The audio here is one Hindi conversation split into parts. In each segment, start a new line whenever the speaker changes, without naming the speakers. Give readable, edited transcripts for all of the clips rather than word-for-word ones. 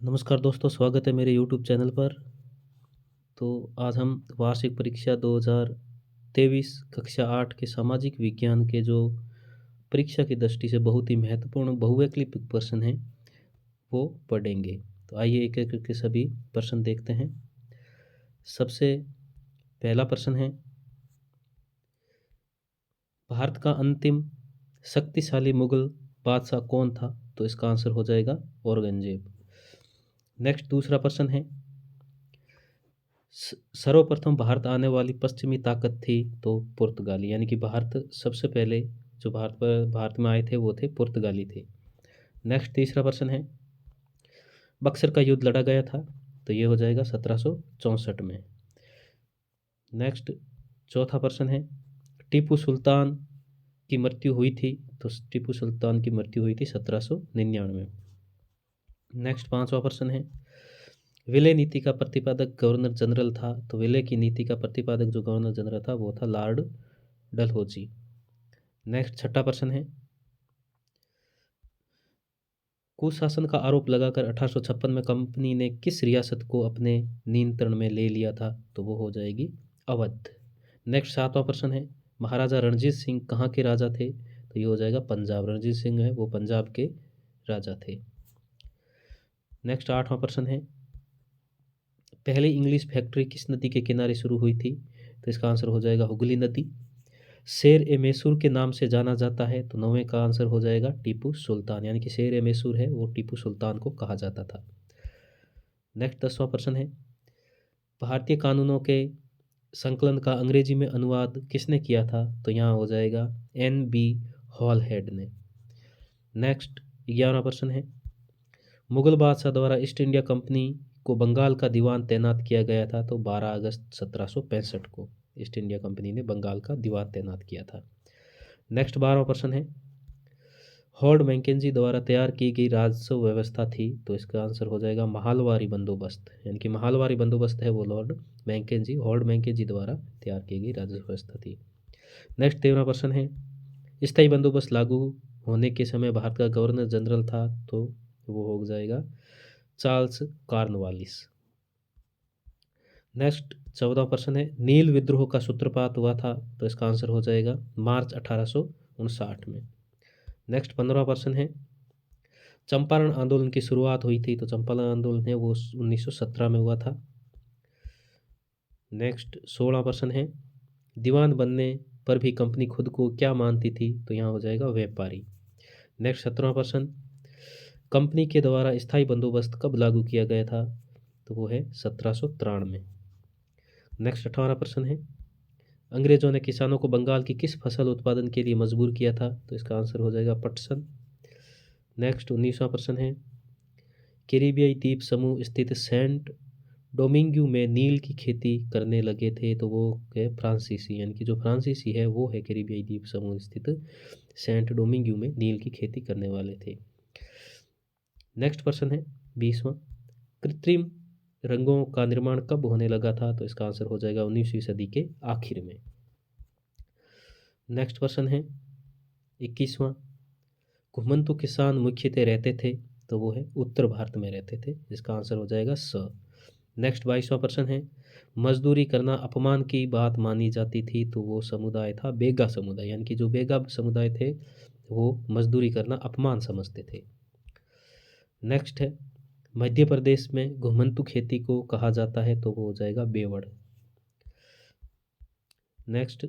नमस्कार दोस्तों, स्वागत है मेरे यूट्यूब चैनल पर। तो आज हम वार्षिक परीक्षा 2023 कक्षा 8 के सामाजिक विज्ञान के जो परीक्षा की दृष्टि से बहुत ही महत्वपूर्ण बहुवैकल्पिक प्रश्न हैं, वो पढ़ेंगे। तो आइए एक-एक करके सभी प्रश्न देखते हैं। सबसे पहला प्रश्न है, भारत का अंतिम शक्तिशाली मुगल बादशाह कौन था? तो इसका आंसर हो जाएगा औरंगजेब। नेक्स्ट दूसरा प्रश्न है, सर्वप्रथम भारत आने वाली पश्चिमी ताकत थी तो पुर्तगाली, यानी कि भारत सबसे पहले जो भारत में आए थे वो थे पुर्तगाली थे। नेक्स्ट तीसरा प्रश्न है, बक्सर का युद्ध लड़ा गया था? तो ये हो जाएगा 1764 में। नेक्स्ट चौथा प्रश्न है, टीपू सुल्तान की मृत्यु हुई थी? तो टीपू सुल्तान की मृत्यु हुई थी 1799। नेक्स्ट पांचवा प्रश्न है, विलय नीति का प्रतिपादक गवर्नर जनरल था? तो विलय की नीति का प्रतिपादक जो गवर्नर जनरल था वो था लॉर्ड डलहौजी। नेक्स्ट छठा प्रश्न है, कुशासन का आरोप लगाकर 1856 में कंपनी ने किस रियासत को अपने नियंत्रण में ले लिया था? तो वो हो जाएगी अवध। नेक्स्ट सातवां प्रश्न है, महाराजा रणजीत सिंह कहाँ के राजा थे? तो ये हो जाएगा पंजाब। रणजीत सिंह है वो पंजाब के राजा थे। नेक्स्ट आठवां प्रश्न है, पहली इंग्लिश फैक्ट्री किस नदी के किनारे शुरू हुई थी? तो इसका आंसर हो जाएगा हुगली नदी। शेर ए मैसूर के नाम से जाना जाता है? तो नौवें का आंसर हो जाएगा टीपू सुल्तान, यानी कि शेर ए मैसूर है वो टीपू सुल्तान को कहा जाता था। नेक्स्ट 10वां प्रश्न है, भारतीय कानूनों के संकलन का अंग्रेजी में अनुवाद किसने किया था? तो यहाँ हो जाएगा N.B. हॉलहेड ने। नेक्स्ट 11वां प्रश्न है, मुगल बादशाह द्वारा ईस्ट इंडिया कंपनी को बंगाल का दीवान तैनात किया गया था? तो 12 अगस्त 1765 को ईस्ट इंडिया कंपनी ने बंगाल का दीवान तैनात किया था। नेक्स्ट 12वां प्रश्न है, हॉर्ड मैकेंजी द्वारा तैयार की गई राजस्व व्यवस्था थी? तो इसका आंसर हो जाएगा महालवारी बंदोबस्त, यानी कि महालवारी बंदोबस्त है वो हॉर्ड मैकेंजी द्वारा तैयार की गई राजस्व व्यवस्था थी। नेक्स्ट 13वां प्रश्न है, स्थायी बंदोबस्त लागू होने के समय भारत का गवर्नर जनरल था? तो वो हो जाएगा चार्ल्स कॉर्नवालिस। नेक्स्ट 14वां प्रश्न है, नील विद्रोह का सूत्रपात हुआ था? तो इसका आंसर हो जाएगा मार्च 1859 में। नेक्स्ट 15वां प्रश्न है, चंपारण आंदोलन की शुरुआत हुई थी? तो चंपारण आंदोलन है वो 1917 में हुआ था। नेक्स्ट 16वां प्रश्न है, दीवान बनने पर भी कंपनी खुद को क्या मानती थी? तो यहाँ हो जाएगा व्यापारी। नेक्स्ट 17वां प्रश्न, कंपनी के द्वारा स्थायी बंदोबस्त कब लागू किया गया था? तो वो है 1793 में। नेक्स्ट 18वां प्रश्न है, अंग्रेजों ने किसानों को बंगाल की किस फसल उत्पादन के लिए मजबूर किया था? तो इसका आंसर हो जाएगा पटसन। नेक्स्ट 19वां प्रश्न है, कैरिबियाई द्वीप समूह स्थित सेंट डोमिंग्यू में नील की खेती करने लगे थे? तो वो है फ्रांसीसी, यानी कि जो फ्रांसीसी है वो है कैरिबियाई द्वीप समूह स्थित सेंट डोमिंग्यू में नील की खेती करने वाले थे। नेक्स्ट प्रश्न है 20वां, कृत्रिम रंगों का निर्माण कब होने लगा था? तो इसका आंसर हो जाएगा 19वीं सदी के आखिर में। नेक्स्ट प्रश्न है 21वां, घुमंतु किसान मुख्यतः रहते थे? तो वो है उत्तर भारत में रहते थे, जिसका आंसर हो जाएगा स। नेक्स्ट 22वां प्रश्न है, मजदूरी करना अपमान की बात मानी जाती थी? तो वो समुदाय था बेगा समुदाय, यानी कि जो बेगा समुदाय थे वो मजदूरी करना अपमान समझते थे। नेक्स्ट है, मध्य प्रदेश में घुमंतु खेती को कहा जाता है? तो वो हो जाएगा बेवड़। नेक्स्ट,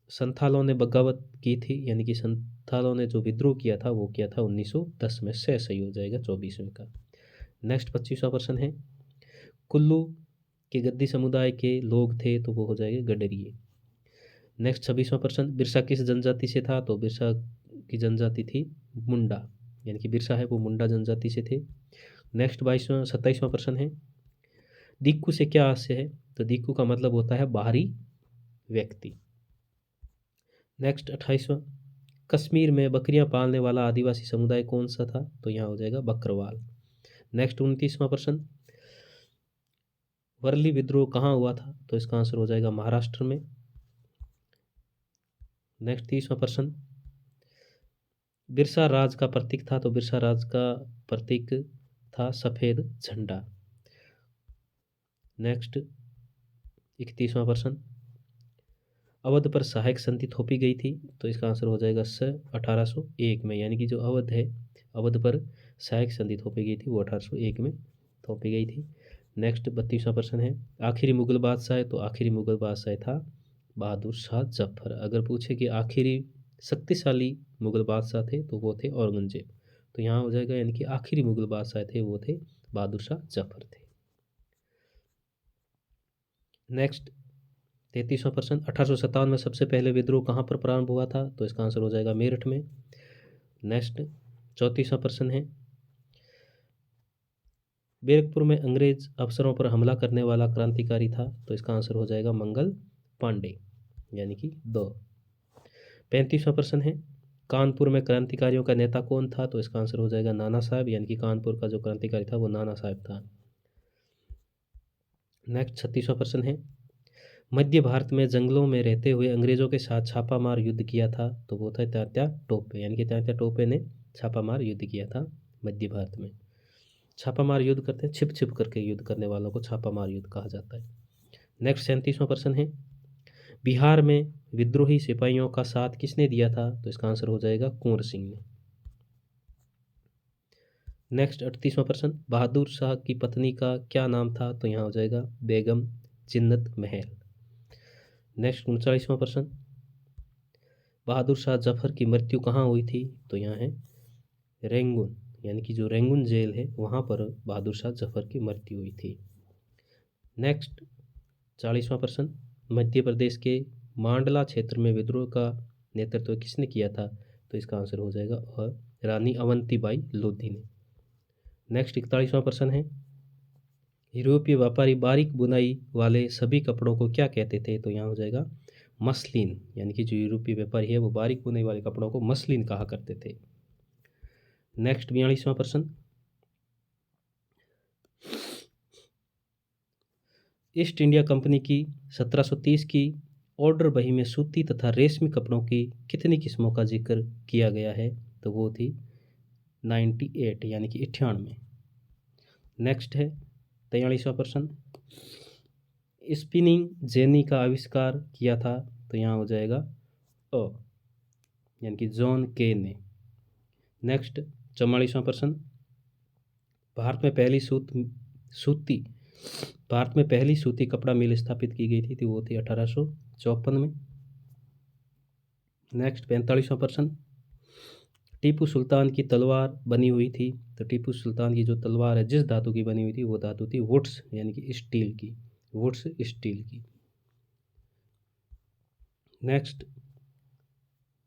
संथालों ने बगावत की थी, यानी कि संथालों ने जो विद्रोह किया था वो किया था 1910 में। सही हो जाएगा 24वें का। नेक्स्ट 25वां प्रश्न है, कुल्लू के गद्दी समुदाय के लोग थे? तो वो हो जाएगा गडरिये। नेक्स्ट 26वां प्रश्न, बिरसा किस जनजाति से था? तो बिरसा की जनजाति थी मुंडा, यानी कि बिरसा है वो मुंडा जनजाति से थे। नेक्स्ट 27वां प्रश्न है, दिक्कू से क्या आशय है? तो दिक्कू का मतलब होता है बाहरी व्यक्ति। नेक्स्ट 28वां, कश्मीर में बकरियां पालने वाला आदिवासी समुदाय कौन सा था? तो यहाँ हो जाएगा बकरवाल। नेक्स्ट 29वां प्रश्न, वर्ली विद्रोह कहाँ हुआ था? तो इसका आंसर हो जाएगा महाराष्ट्र में। नेक्स्ट 30वां प्रश्न, बिरसा राज का प्रतीक था? तो बिरसा राज का प्रतीक था सफ़ेद झंडा। नेक्स्ट 31वां प्रश्न, अवध पर सहायक संधि थोपी गई थी, तो इसका आंसर हो जाएगा स 1801 में, यानी कि जो अवध है, अवध पर सहायक संधि थोपी गई थी वो 1801 में थोपी गई थी। नेक्स्ट 32वां प्रश्न है, आखिरी मुगल बादशाह है, तो आखिरी मुगल बादशाह था बहादुर शाह जफर। अगर पूछे कि आखिरी शक्तिशाली मुगल बादशाह थे तो वो थे औरंगजेब, तो यहाँ हो जाएगा, यानी कि आखिरी मुगल बादशाह थे वो थे बहादुर शाह जफर थे। नेक्स्ट 33वां प्रश्न, 1857 में सबसे पहले विद्रोह कहाँ पर प्रारंभ हुआ था, तो इसका आंसर हो जाएगा मेरठ में। नेक्स्ट 34वां प्रश्न है, बैरकपुर में अंग्रेज अफसरों पर हमला करने वाला क्रांतिकारी था, तो इसका आंसर हो जाएगा मंगल पांडे, यानी कि 2। 35वां प्रश्न है, कानपुर में क्रांतिकारियों का नेता कौन था, तो इसका आंसर हो जाएगा नाना साहब, यानी कि कानपुर का जो क्रांतिकारी था वो नाना साहब था। नेक्स्ट 36वां प्रश्न है, मध्य भारत में जंगलों में रहते हुए अंग्रेजों के साथ छापामार युद्ध किया था, तो वो था तात्या टोपे, यानी कि तात्या टोपे ने छापामार युद्ध किया था मध्य भारत में। छापामार युद्ध करते हैं, छिप छिप करके युद्ध करने वालों को छापामार युद्ध कहा जाता है। नेक्स्ट 37वां प्रश्न है, बिहार में विद्रोही सिपाहियों का साथ किसने दिया था, तो इसका आंसर हो जाएगा कुंवर सिंह ने। नेक्स्ट 38वां प्रश्न, बहादुर शाह की पत्नी का क्या नाम था, तो यहाँ हो जाएगा बेगम जिन्नत महल। नेक्स्ट 39वां प्रश्न, बहादुर शाह जफर की मृत्यु कहाँ हुई थी, तो यहाँ है रेंगुन, यानी कि जो रेंगुन जेल है वहाँ पर बहादुर शाह जफर की मृत्यु हुई थी। नेक्स्ट 40वां प्रश्न, मध्य प्रदेश के मांडला क्षेत्र में विद्रोह का नेतृत्व किसने किया था, तो इसका आंसर हो जाएगा और रानी अवंतीबाई लोधी ने। नेक्स्ट 41वां प्रश्न है, यूरोपीय व्यापारी बारीक बुनाई वाले सभी कपड़ों को क्या कहते थे, तो यहाँ हो जाएगा मसलिन, यानी कि जो यूरोपीय व्यापारी है वो बारीक बुनाई वाले कपड़ों को मसलिन कहा करते थे। नेक्स्ट 42वां प्रश्न, ईस्ट इंडिया कंपनी की 1730 की ऑर्डर बही में सूती तथा रेशमी कपड़ों की कितनी किस्मों का जिक्र किया गया है, तो वो थी 98, यानी कि 98। नेक्स्ट है 43वां प्रश्न, स्पिनिंग जेनी का आविष्कार किया था, तो यहाँ हो जाएगा अ, यानी कि जॉन के ने। नेक्स्ट 44वां प्रश्न, भारत में पहली सूती भारत में पहली सूती कपड़ा मिल स्थापित की गई थी, तो वो थी 1854 में। नेक्स्ट 45वां प्रश्न, टीपू सुल्तान की तलवार बनी हुई थी, तो टीपू सुल्तान की जो तलवार है जिस धातु की बनी हुई थी वो धातु थी वुड्स, यानी कि स्टील की, वुड्स स्टील की। नेक्स्ट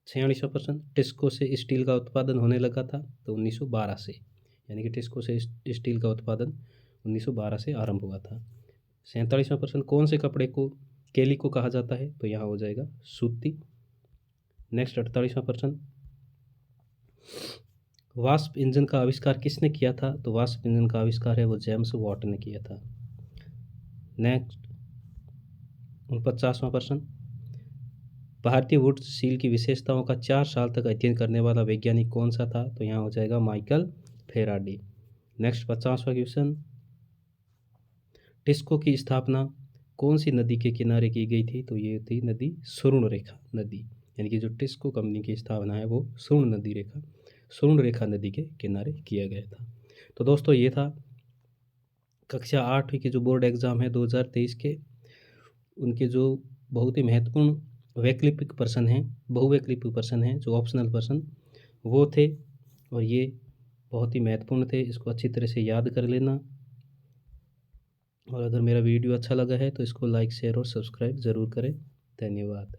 46वां प्रश्न, टिस्को से स्टील का उत्पादन होने लगा था, तो 1912 से, यानी कि टिस्को से स्टील का उत्पादन 1912 से आरंभ हुआ था। 47वां प्रश्न, कौन से कपड़े को कैलिको कहा जाता है, तो यहाँ हो जाएगा सूती। नेक्स्ट 48वां प्रश्न, वाष्प इंजन का आविष्कार किसने किया था, तो वाष्प इंजन का आविष्कार है वो जेम्स वाट ने किया था। नेक्स्ट 49वां प्रश्न, भारतीय वुड सील की विशेषताओं का 4 साल तक अध्ययन करने वाला वैज्ञानिक कौन सा था, तो यहाँ हो जाएगा माइकल फेराडे। नेक्स्ट 50वां क्वेश्चन, टिस्को की स्थापना कौन सी नदी के किनारे की गई थी, तो ये थी नदी सुवर्णरेखा नदी, यानी कि जो टिस्को कंपनी की स्थापना है वो सुवर्णरेखा नदी के किनारे किया गया था। तो दोस्तों ये था कक्षा 8 के जो बोर्ड एग्ज़ाम है 2023 के, उनके जो बहुत ही महत्वपूर्ण वैकल्पिक प्रश्न हैं, बहुवैकल्पिक प्रश्न हैं, जो ऑप्शनल प्रश्न वो थे, और ये बहुत ही महत्वपूर्ण थे। इसको अच्छी तरह से याद कर लेना, और अगर मेरा वीडियो अच्छा लगा है तो इसको लाइक, शेयर और सब्सक्राइब ज़रूर करें। धन्यवाद।